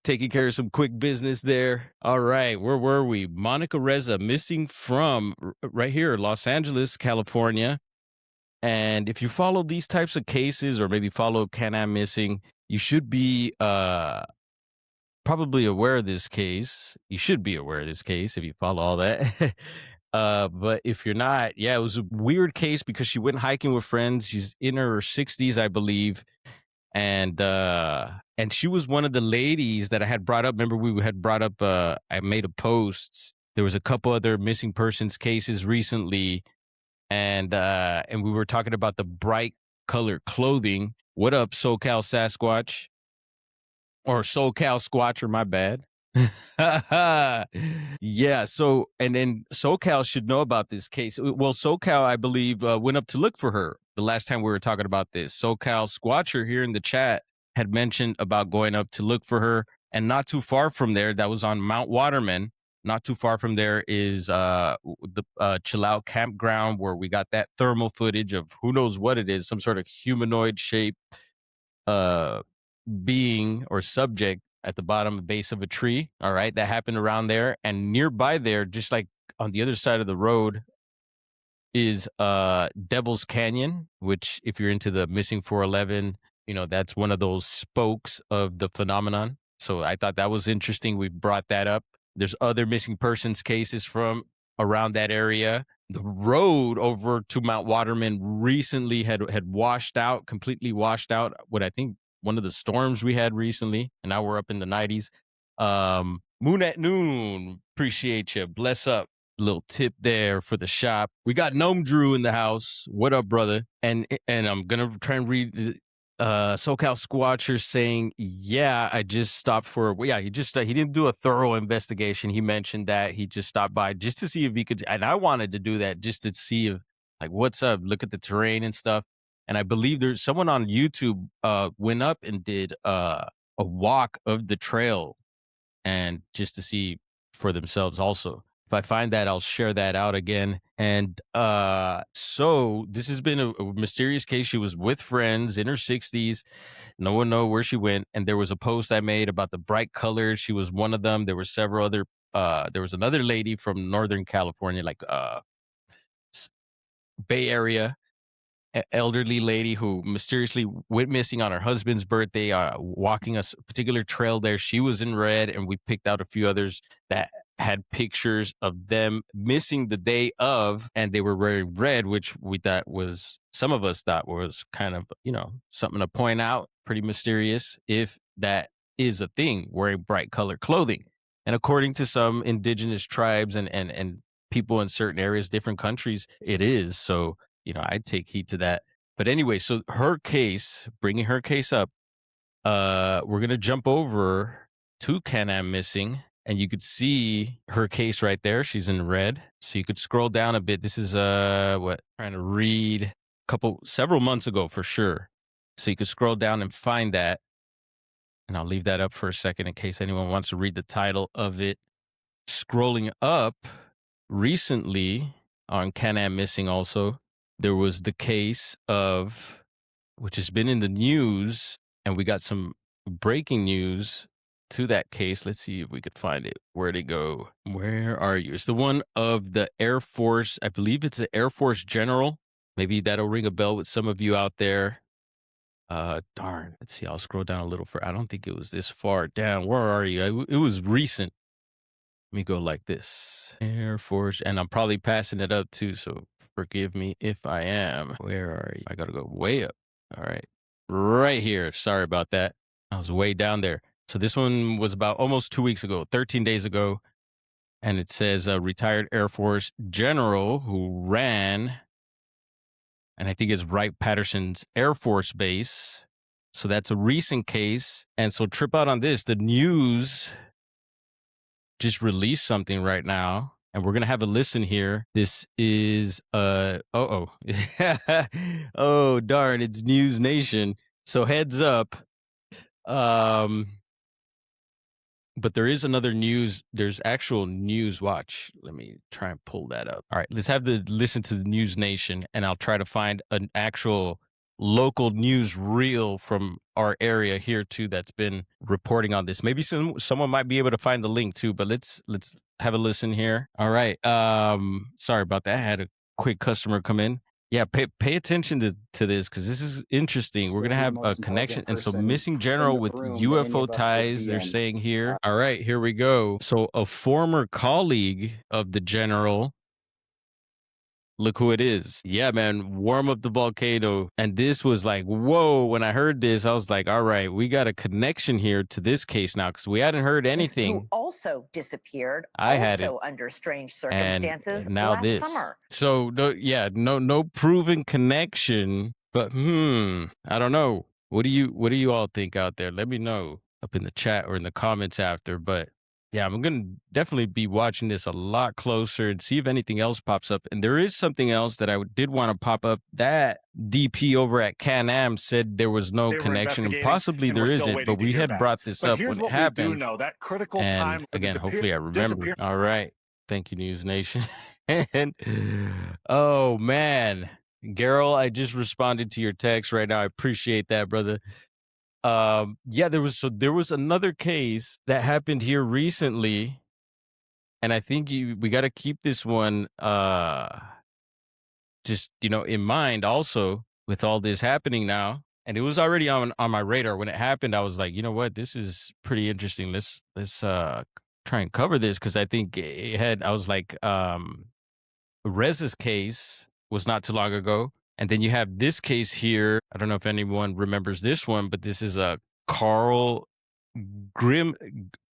taking care of some quick business there. All right, where were we? Monica Reza missing from right here, Los Angeles, California. And if you follow these types of cases, or maybe follow Can-Am Missing, you should be probably aware of this case. You should be aware of this case if you follow all that. But if you're not, yeah, it was a weird case because she went hiking with friends. She's in her 60s, I believe. And she was one of the ladies that I had brought up. Remember, we had brought up, I made a post. There was a couple other missing persons cases recently. And we were talking about the bright colored clothing. What up, SoCal Sasquatch? Or SoCal Squatcher, my bad. Yeah, so, and then SoCal should know about this case. Well, SoCal, I believe, went up to look for her the last time we were talking about this. SoCal Squatcher here in the chat had mentioned about going up to look for her, and not too far from there, that was on Mount Waterman. Not too far from there is the Chill Out Campground, where we got that thermal footage of who knows what it is, some sort of humanoid shape being or subject at the bottom base of a tree. All right, that happened around there. And nearby there, just like on the other side of the road, is Devil's Canyon, which, if you're into the Missing411, that's one of those spokes of the phenomenon. So I thought that was interesting. We brought that up. There's other missing persons cases from around that area. The road over to Mount Waterman recently had washed out, completely washed out, what I think one of the storms we had recently, and now we're up in the 90s. Moon at Noon, appreciate you. Bless up. Little tip there for the shop. We got Gnome Drew in the house. What up, brother? And I'm gonna try and read SoCal Squatcher saying, yeah, I just stopped for, well, yeah, he didn't do a thorough investigation. He mentioned that he just stopped by just to see if he could, and I wanted to do that just to see if, like, what's up, look at the terrain and stuff. And I believe there's someone on YouTube went up and did a walk of the trail, and just to see for themselves also. If I find that, I'll share that out again. And so this has been a mysterious case. She was with friends in her 60s. No one knows where she went. And there was a post I made about the bright colors. She was one of them. There were several other. There was another lady from Northern California, like Bay Area, elderly lady who mysteriously went missing on her husband's birthday, walking a particular trail there. She was in red, and we picked out a few others that had pictures of them missing the day of, and they were wearing red, which some of us thought was kind of, something to point out, pretty mysterious, if that is a thing, wearing bright colored clothing. And according to some indigenous tribes and people in certain areas, different countries, it is. So, I'd take heed to that. But anyway, so bringing her case up, we're going to jump over to Can-Am Missing, and you could see her case right there. She's in red. So you could scroll down a bit. This is trying to read several months ago for sure. So you could scroll down and find that. And I'll leave that up for a second in case anyone wants to read the title of it. Scrolling up recently on Can-Am Missing also, there was the case of, which has been in the news, and we got some breaking news to that case. Let's see if we could find it. Where'd it go? Where are you? It's the one of the Air Force. I believe it's an Air Force general. Maybe that'll ring a bell with some of you out there. Darn. Let's see. I'll scroll down a little further. I don't think it was this far down. Where are you? It was recent. Let me go like this. Air Force. And I'm probably passing it up too, so forgive me if I am. Where are you? I got to go way up. All right. Right here. Sorry about that. I was way down there. So this one was about almost 2 weeks ago, 13 days ago. And it says a retired Air Force general who ran, and I think it's Wright-Patterson's Air Force Base. So that's a recent case. And so trip out on this. The news just released something right now, and we're going to have a listen here. This is, oh, darn, it's News Nation. So heads up. But there is another news. There's actual news. Watch. Let me try and pull that up. All right, let's listen to the News Nation, and I'll try to find an actual local news reel from our area here too that's been reporting on this. Maybe someone might be able to find the link too, but let's have a listen here. All right. Sorry about that. I had a quick customer come in. Yeah, pay attention to this because this is interesting. We're Still gonna be the have a most connection. intelligent And so person missing in general the with room that any UFO of us would ties, be they're in. saying here. All right, here we go. So a former colleague of the general, look who it is. Yeah, man, warm up the volcano. And this was like, whoa, when I heard this, I was like, all right, we got a connection here to this case now because we hadn't heard Who anything. also disappeared, I hadn't. also under strange And circumstances now last this. summer. So no proven connection, but I don't know. What do you all think out there? Let me know up in the chat or in the comments after. But yeah, I'm gonna definitely be watching this a lot closer and see if anything else pops up. And there is something else that I did want to pop up. That DP over at Can-Am said there was no connection, and possibly there isn't. But we had brought this up when it happened. Know that critical And time for again, the hopefully I remember. All right. Thank you, News Nation. And oh man, Gerald, I just responded to your text right now. I appreciate that, brother. Yeah, there was another case that happened here recently, and I think we got to keep this one just in mind also with all this happening now. And it was already on my radar when it happened. I was like, you know what, this is pretty interesting. Let's try and cover this because I think I was like, Reza's case was not too long ago, and then you have this case here. I don't know if anyone remembers this one, but this is a Carl Grim.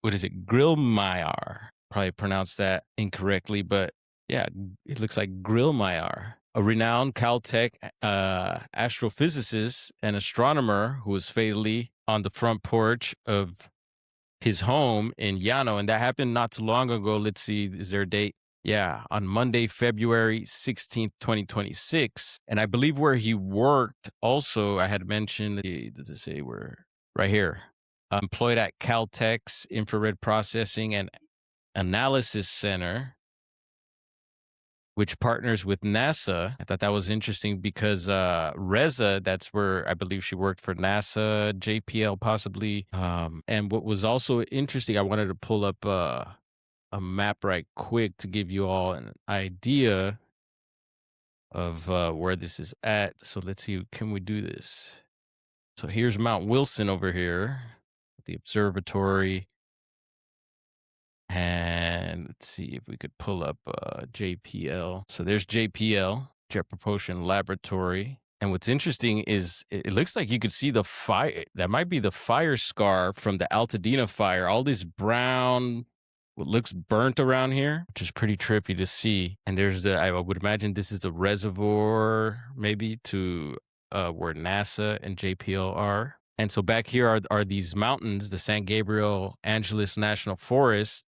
What is it? Grillmeyer. Probably pronounced that incorrectly, but yeah, it looks like Grillmeyer, a renowned Caltech astrophysicist and astronomer who was fatally on the front porch of his home in Llano, and that happened not too long ago. Let's see, is there a date? Yeah, on Monday, February 16th, 2026. And I believe where he worked also, I had mentioned, does it say where? Right here. Employed at Caltech's Infrared Processing and Analysis Center, which partners with NASA. I thought that was interesting because Reza, that's where I believe she worked for NASA, JPL possibly. And what was also interesting, I wanted to pull up a map right quick to give you all an idea of where this is at. So let's see, can we do this? So here's Mount Wilson over here, the observatory. And let's see if we could pull up JPL. So there's JPL, Jet Propulsion Laboratory. And what's interesting is it looks like you could see the fire. That might be the fire scar from the Altadena fire. All this brown, what looks burnt around here, which is pretty trippy to see. And there's I would imagine this is a reservoir maybe to where NASA and JPL are. And so back here are these mountains, the San Gabriel Angeles National Forest,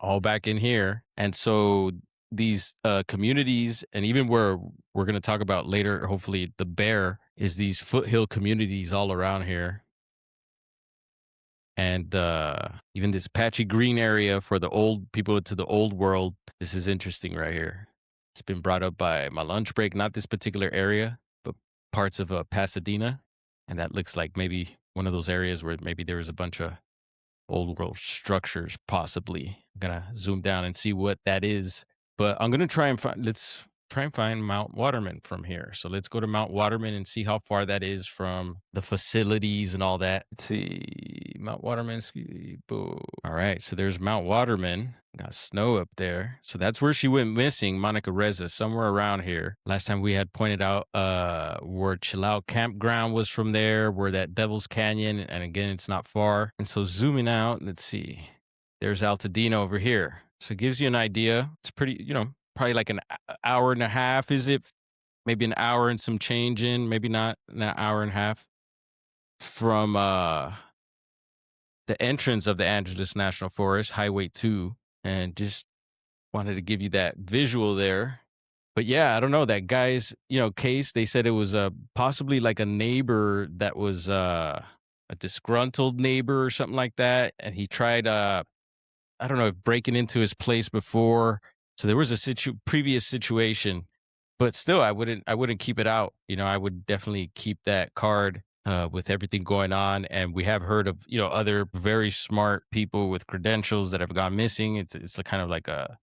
all back in here. And so these communities, and even where we're going to talk about later, hopefully the bear, is these foothill communities all around here. And even this patchy green area for the old people to the old world. This is interesting right here. It's been brought up by my lunch break, not this particular area, but parts of Pasadena. And that looks like maybe one of those areas where maybe there was a bunch of old world structures, possibly. I'm gonna zoom down and see what that is. But I'm gonna let's try and find Mount Waterman from here. So let's go to Mount Waterman and see how far that is from the facilities and all that. Let's see, Mount Waterman. All right, so there's Mount Waterman. Got snow up there. So that's where she went missing, Monica Reza, somewhere around here. Last time we had pointed out where Chill Out Campground was from there, where that Devil's Canyon, and again, it's not far. And so zooming out, let's see. There's Altadena over here. So it gives you an idea. It's pretty, probably like an hour and a half, is it? Maybe an hour and some change in, maybe not an hour and a half from the entrance of the Angeles National Forest, Highway 2. And just wanted to give you that visual there. But yeah, I don't know, that guy's, case, they said it was possibly like a neighbor that was a disgruntled neighbor or something like that. And he tried, I don't know, breaking into his place before. So there was a previous situation but still, I wouldn't keep it out. I would definitely keep that card with everything going on. And we have heard of other very smart people with credentials that have gone missing. It's a kind of like a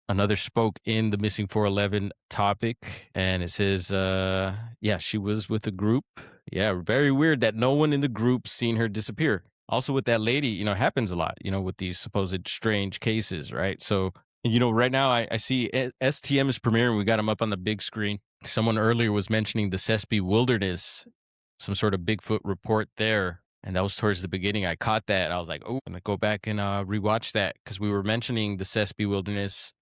another spoke in the missing 411 topic, and it says yeah, she was with a group. Yeah, very weird that no one in the group seen her disappear. Also with that lady, it happens a lot, with these supposed strange cases, right? So right now I see STM is premiering. We got them up on the big screen. Someone earlier was mentioning the Sespe Wilderness, some sort of Bigfoot report there. And that was towards the beginning. I caught that. I was like, oh, I'm going to go back and rewatch that because we were mentioning the Sespe Wilderness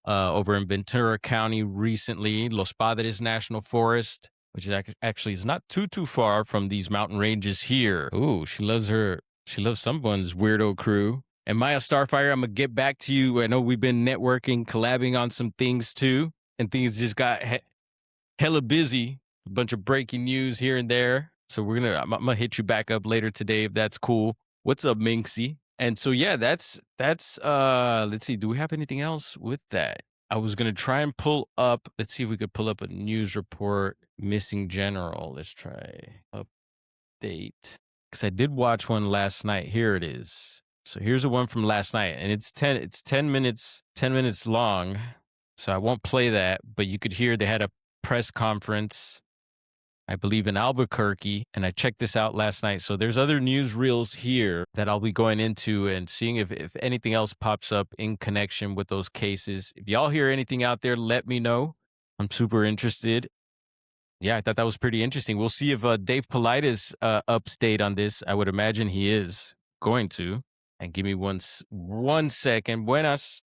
over in Ventura County recently, Los Padres National Forest, which is actually is not too far from these mountain ranges here. Ooh, she loves someone's weirdo crew. And Maya Starfire, I'm gonna get back to you. I know we've been networking, collabing on some things too, and things just got hella busy. A bunch of breaking news here and there. So I'm gonna hit you back up later today if that's cool. What's up, Minxie? And so yeah, that's let's see, do we have anything else with that? I was gonna try and pull up, let's see if we could pull up a news report, missing general. Let's try update. Because I did watch one last night. Here it is. So here's the one from last night, and it's 10 minutes long. So I won't play that, but you could hear they had a press conference, I believe in Albuquerque, and I checked this out last night. So there's other news reels here that I'll be going into and seeing if anything else pops up in connection with those cases. If y'all hear anything out there, let me know. I'm super interested. Yeah, I thought that was pretty interesting. We'll see if Dave Polite is upstate on this. I would imagine he is going to. And give me one second. Buenas.